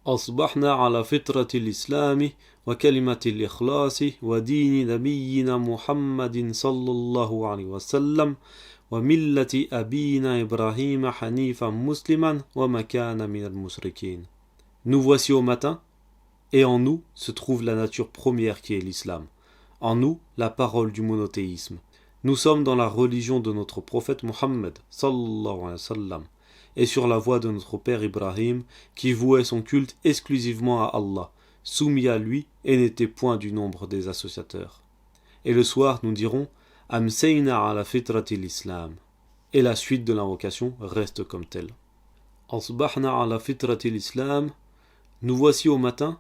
أصبحنا على فطرة الإسلام وكلمة الإخلاص ودين نبينا محمد صلى الله عليه وسلم وملة أبينا إبراهيم حنيفا مسلما وما كان من المشركين. Nous voici au matin, et en nous se trouve la nature première qui est l'islam. En nous, la parole du monothéisme. Nous sommes dans la religion de notre prophète Mohammed sallallahu alayhi wa sallam, et sur la voie de notre père Ibrahim, qui vouait son culte exclusivement à Allah, soumis à lui et n'était point du nombre des associateurs. Et le soir, nous dirons Amsayna ala fitrati l'islam. Et la suite de l'invocation reste comme telle. Asbahna ala fitrati l'islam. Nous voici au matin,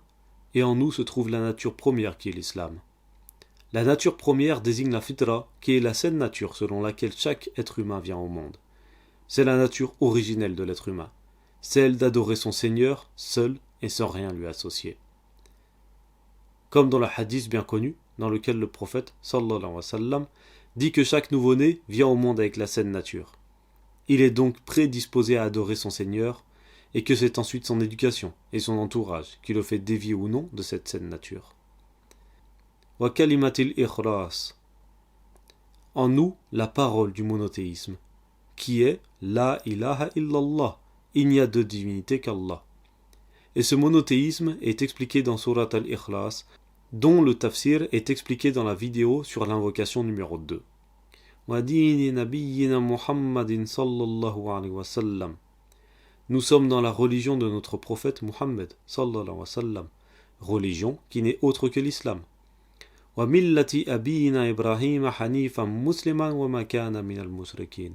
et en nous se trouve la nature première qui est l'islam. La nature première désigne la fitra, qui est la saine nature selon laquelle chaque être humain vient au monde. C'est la nature originelle de l'être humain, celle d'adorer son Seigneur seul et sans rien lui associer. Comme dans le hadith bien connu, dans lequel le prophète sallallahu alayhi wa sallam dit que chaque nouveau-né vient au monde avec la saine nature. Il est donc prédisposé à adorer son Seigneur, et que c'est ensuite son éducation et son entourage qui le fait dévier ou non de cette saine nature. Wa kalimatil ikhlas. En nous, la parole du monothéisme, qui est La ilaha illallah, il n'y a de divinité qu'Allah. Et ce monothéisme est expliqué dans Surat al-Ikhlas, dont le tafsir est expliqué dans la vidéo sur l'invocation numéro 2. Wa dini nabiyyina Muhammadin sallallahu alayhi wa sallam. Nous sommes dans la religion de notre prophète Muhammad sallallahu alayhi wa sallam, religion qui n'est autre que l'islam. Wa millati abina Ibrahim hanifan musliman wa ma kana min al-mushrikin.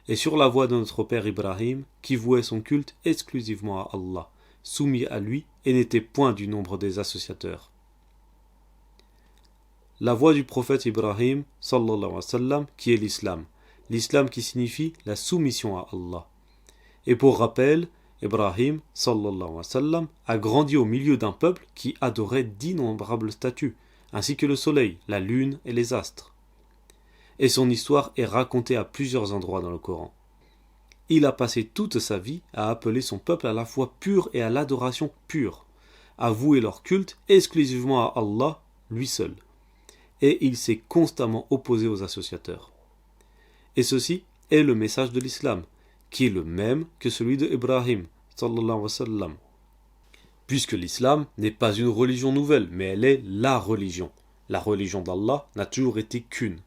Et sur la voie de notre père Ibrahim, qui vouait son culte exclusivement à Allah, soumis à lui et n'était point du nombre des associateurs. La voie du prophète Ibrahim sallallahu alayhi wa sallam, qui est l'islam, l'islam qui signifie la soumission à Allah. Et pour rappel, Ibrahim sallallahu alayhi wa sallam a grandi au milieu d'un peuple qui adorait d'innombrables statues, ainsi que le soleil, la lune et les astres. Et son histoire est racontée à plusieurs endroits dans le Coran. Il a passé toute sa vie à appeler son peuple à la foi pure et à l'adoration pure, à vouer leur culte exclusivement à Allah, lui seul. Et il s'est constamment opposé aux associateurs. Et ceci est le message de l'islam, qui est le même que celui de Ibrahim sallallahu alayhi wa sallam. Puisque l'islam n'est pas une religion nouvelle, mais elle est la religion. La religion d'Allah n'a toujours été qu'une.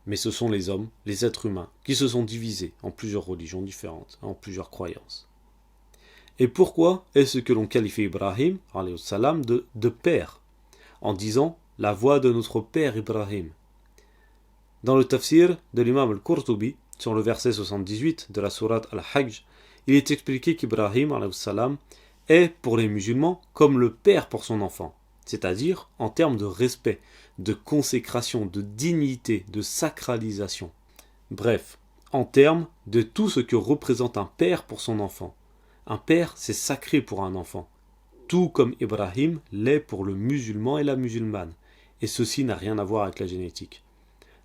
Mais ce sont les hommes, les êtres humains, qui se sont divisés en plusieurs religions différentes, en plusieurs croyances. Et pourquoi est-ce que l'on qualifie Ibrahim alayhi salam de père, en disant la voie de notre père Ibrahim? Dans le tafsir de l'imam al-Qurtubi, sur le verset 78 de la sourate Al-Hajj, il est expliqué qu'Ibrahim alayhi salam est pour les musulmans comme le père pour son enfant, c'est-à-dire en termes de respect, de consécration, de dignité, de sacralisation. Bref, en termes de tout ce que représente un père pour son enfant. Un père, c'est sacré pour un enfant, tout comme Ibrahim l'est pour le musulman et la musulmane, et ceci n'a rien à voir avec la génétique.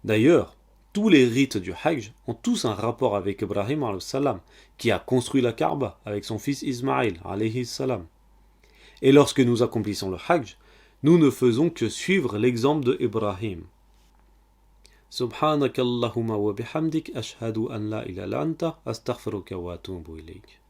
D'ailleurs, tous les rites du Hajj ont tous un rapport avec Ibrahim alayhi salam, qui a construit la Kaaba avec son fils Ismaïl alayhi salam. Et lorsque nous accomplissons le Hajj, nous ne faisons que suivre l'exemple de Ibrahim. Subhanakallahumma wa bihamdik ashhadu an la ilaha illa anta astaghfiruka wa atubu ilayk.